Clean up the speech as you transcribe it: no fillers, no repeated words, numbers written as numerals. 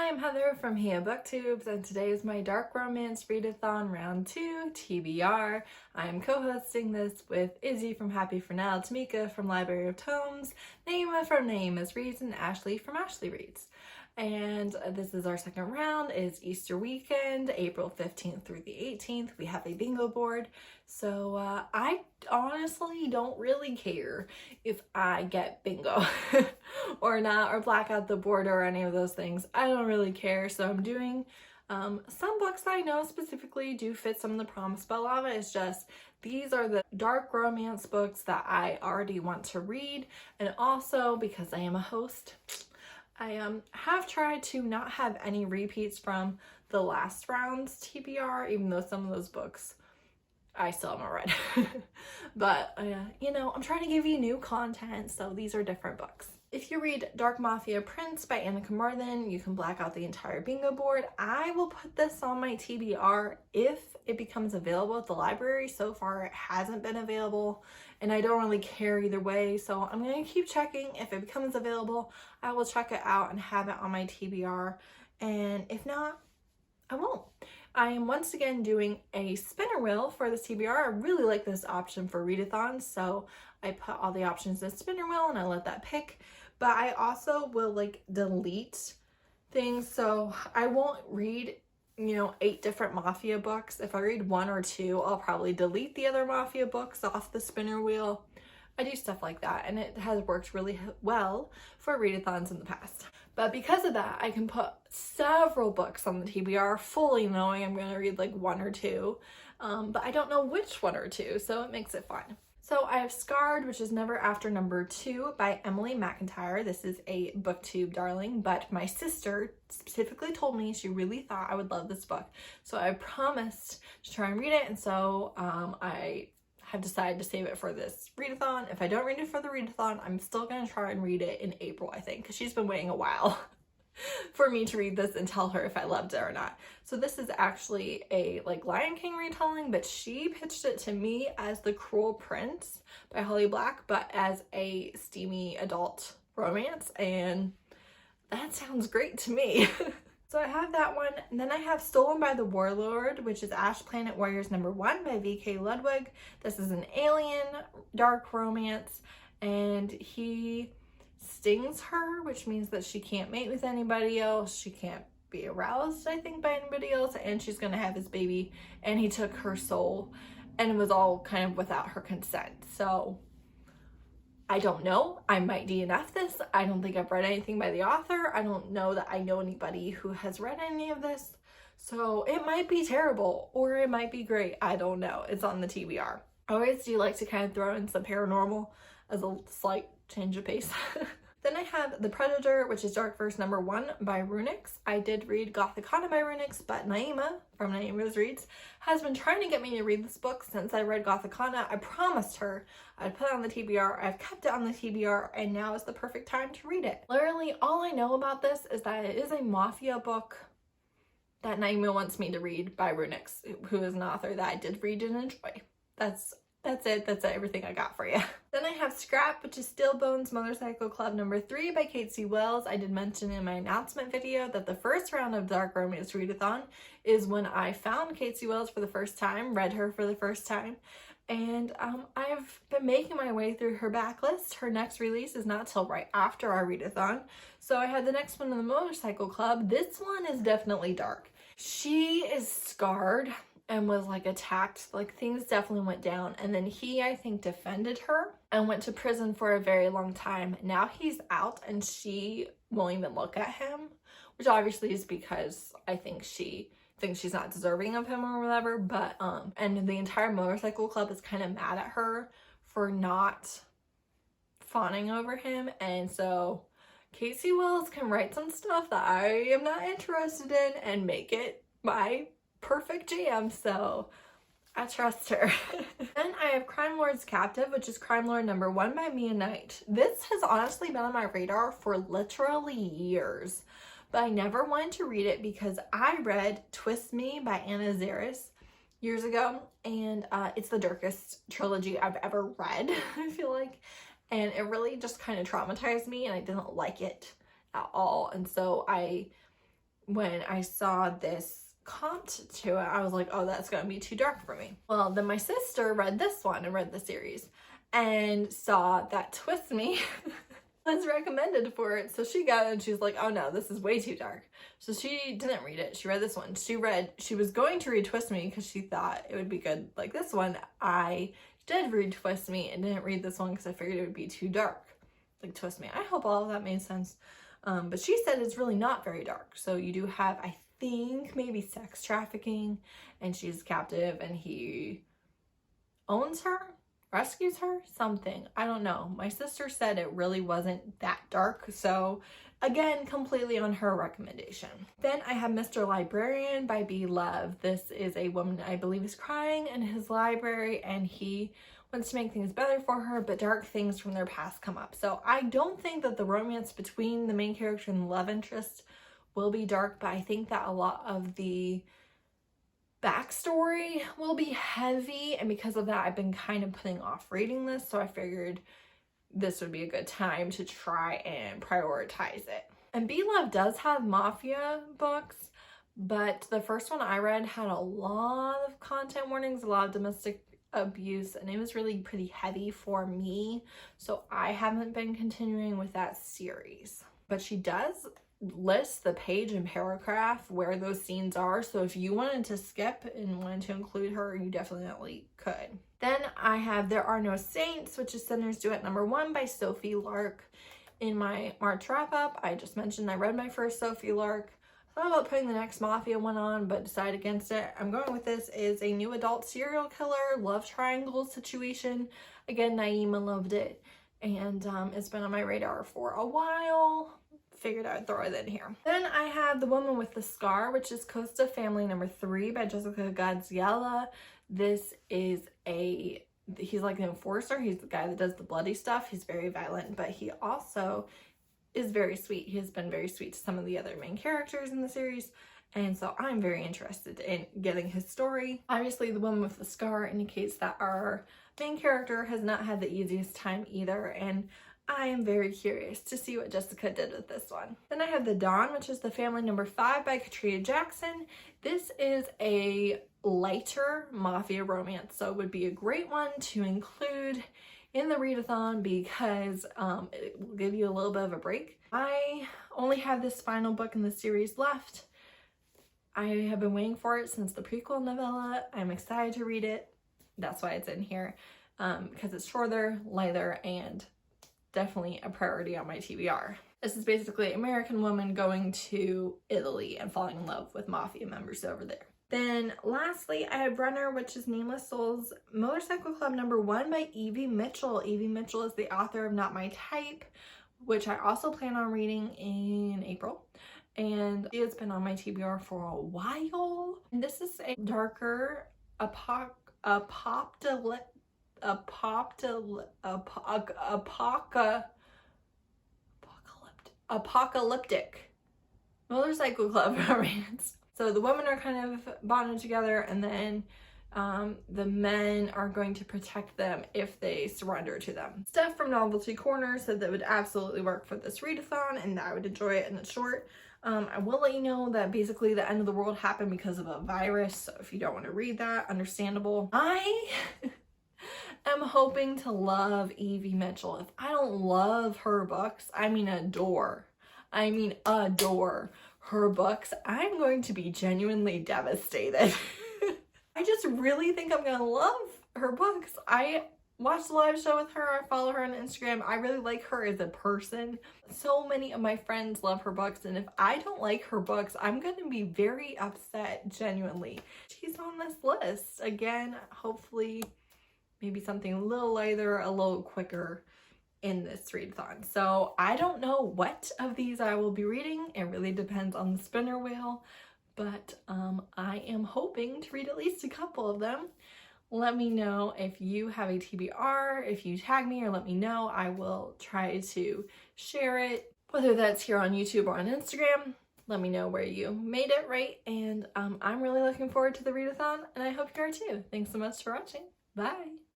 Hi, I'm Heather from Here Booktubes, and today is my Dark Romance Readathon Round 2 TBR. I am co-hosting this with Izzy from Happy for Now, Tamika from Library of Tomes, Naima from Naima's Reads, and Ashley from Ashley Reads. And this is our second round. It's Easter weekend, April 15th through the 18th. We have a bingo board. So I honestly don't really care if I get bingo or not, or black out the board or any of those things. I don't really care. So I'm doing some books that I know specifically do fit some of the prompts, but a lot of it is just these are the dark romance books that I already want to read. And also because I am a host, I have tried to not have any repeats from the last round's TBR, even though some of those books I still haven't read. But, you know, I'm trying to give you new content, so these are different books. If you read Dark Mafia Prince by Annika Martin, you can black out the entire bingo board. I will put this on my TBR if it becomes available at the library. So far, it hasn't been available, and I don't really care either way. So I'm going to keep checking. If it becomes available, I will check it out and have it on my TBR. And if not, I won't. I am once again doing a spinner wheel for this TBR. I really like this option for readathon, so I put all the options in the spinner wheel and I let that pick. But I also will like delete things, so I won't read, you know, 8 different Mafia books. If I read 1 or 2, I'll probably delete the other Mafia books off the spinner wheel. I do stuff like that, and it has worked really well for readathons in the past. But because of that, I can put several books on the TBR fully knowing I'm going to read like 1 or 2, but I don't know which 1 or 2, so it makes it fun. So I have Scarred, which is Never After number 2 by Emily McIntire. This is a booktube darling, but my sister specifically told me she really thought I would love this book. So I promised to try and read it, and so I have decided to save it for this readathon. If I don't read it for the readathon, I'm still going to try and read it in April, I think, because she's been waiting a while for me to read this and tell her if I loved it or not. So this is actually a like Lion King retelling, but she pitched it to me as The Cruel Prince by Holly Black, but as a steamy adult romance, and that sounds great to me. So I have that one, and then I have Stolen by the Warlord, which is Ash Planet Warriors number 1 by V.K. Ludwig. This is an alien dark romance, and he stings her, which means that she can't mate with anybody else. She can't be aroused, I think, by anybody else, and she's gonna have his baby, and he took her soul, and it was all kind of without her consent. So I don't know. I might DNF this. I don't think I've read anything by the author. I don't know that I know anybody who has read any of this. So it might be terrible or it might be great. I don't know. It's on the TBR. I always do like to kind of throw in some paranormal as a slight change of pace. Then I have The Predator, which is Dark Verse number 1 by Runyx. I did read Gothicana by Runyx, but Naima from Naima's Reads has been trying to get me to read this book since I read Gothicana. I promised her I'd put it on the TBR. I've kept it on the TBR, and now is the perfect time to read it. Literally, all I know about this is that it is a Mafia book that Naima wants me to read by Runyx, who is an author that I did read and enjoy. That's it. That's everything I got for you. Then I have Scrap, which is Stillbones Motorcycle Club number 3 by Cate Wells. I did mention in my announcement video that the first round of Dark Romance Readathon is when I found Cate Wells for the first time, read her for the first time, and I've been making my way through her backlist. Her next release is not till right after our readathon, so I had the next one in the Motorcycle Club. This one is definitely dark. She is scarred and was like attacked, like things definitely went down, and then he, I think, defended her and went to prison for a very long time. Now he's out and she won't even look at him, which obviously is because I think she thinks she's not deserving of him or whatever, but and the entire Motorcycle Club is kind of mad at her for not fawning over him, and so Cate Wells can write some stuff that I am not interested in and make it my perfect jam, so I trust her. Then I have Crime Lord's Captive, which is Crime Lord number 1 by Mia Knight. This has honestly been on my radar for literally years, but I never wanted to read it because I read Twist Me by Anna Zaris years ago, and it's the darkest trilogy I've ever read, I feel like, and it really just kind of traumatized me, and I didn't like it at all, and so I when I saw this comped to it, I was like, oh, that's gonna be too dark for me. Well, then my sister read this one and read the series and saw that Twist Me was recommended for it. So she got it and she's like, oh no, this is way too dark. So she didn't read it. She read this one. She was going to read Twist Me because she thought it would be good like this one. I did read Twist Me and didn't read this one because I figured it would be too dark like Twist Me. I hope all of that made sense. But she said it's really not very dark. So you do have, I think, maybe sex trafficking, and she's captive and he owns her, rescues her, something. I don't know. My sister said it really wasn't that dark. So again, completely on her recommendation. Then I have Mr. Librarian by B. Love. This is a woman I believe is crying in his library and he wants to make things better for her, but dark things from their past come up. So I don't think that the romance between the main character and the love interest will be dark, but I think that a lot of the backstory will be heavy, and because of that I've been kind of putting off reading this, so I figured this would be a good time to try and prioritize it. And B. Love does have Mafia books, but the first one I read had a lot of content warnings, a lot of domestic abuse, and it was really pretty heavy for me, so I haven't been continuing with that series. But she does list the page and paragraph where those scenes are, so if you wanted to skip and wanted to include her, you definitely could. Then I have There Are No Saints, which is Sinners Do It #1 by Sophie Lark. In my March wrap-up, I just mentioned I read my first Sophie Lark. I thought about putting the next Mafia one on, but decided against it. I'm going with this is a new adult serial killer love triangle situation. Again, Naima loved it, and it's been on my radar for a while. Figured I would throw it in here. Then I have The Woman with the Scar, which is Costa Family #3 by Jessica Gadziella. This is he's like an enforcer. He's the guy that does the bloody stuff. He's very violent, but he also is very sweet. He has been very sweet to some of the other main characters in the series, and so I'm very interested in getting his story. Obviously, The Woman with the Scar indicates that our main character has not had the easiest time either, and I am very curious to see what Jessica did with this one. Then I have The Dawn, which is The Family #5 by Katrina Jackson. This is a lighter Mafia romance, so it would be a great one to include in the readathon because it will give you a little bit of a break. I only have this final book in the series left. I have been waiting for it since the prequel novella. I'm excited to read it. That's why it's in here, because it's shorter, lighter, and definitely a priority on my TBR. This is basically an American woman going to Italy and falling in love with Mafia members over there. Then lastly, I have Runner, which is Nameless Souls Motorcycle Club #1 by Evie Mitchell. Evie Mitchell is the author of Not My Type, which I also plan on reading in April. And she has been on my TBR for a while. And this is a darker apocalyptic motorcycle club romance. So the women are kind of bonded together, and then the men are going to protect them if they surrender to them. Steph from Novelty Corner said that would absolutely work for this readathon and that I would enjoy it, and it's short. I will let you know that basically the end of the world happened because of a virus, so if you don't want to read that, understandable. I am hoping to love Evie Mitchell. If I don't love her books, I mean adore her books, I'm going to be genuinely devastated. I just really think I'm gonna love her books. I watched the live show with her, I follow her on Instagram, I really like her as a person. So many of my friends love her books, and if I don't like her books, I'm gonna be very upset, genuinely. She's on this list. Again, hopefully maybe something a little lighter, a little quicker in this readathon. So I don't know what of these I will be reading. It really depends on the spinner wheel, but I am hoping to read at least a couple of them. Let me know if you have a TBR. If you tag me or let me know, I will try to share it, whether that's here on YouTube or on Instagram. Let me know where you made it right, and I'm really looking forward to the readathon, and I hope you are too. Thanks so much for watching. Bye!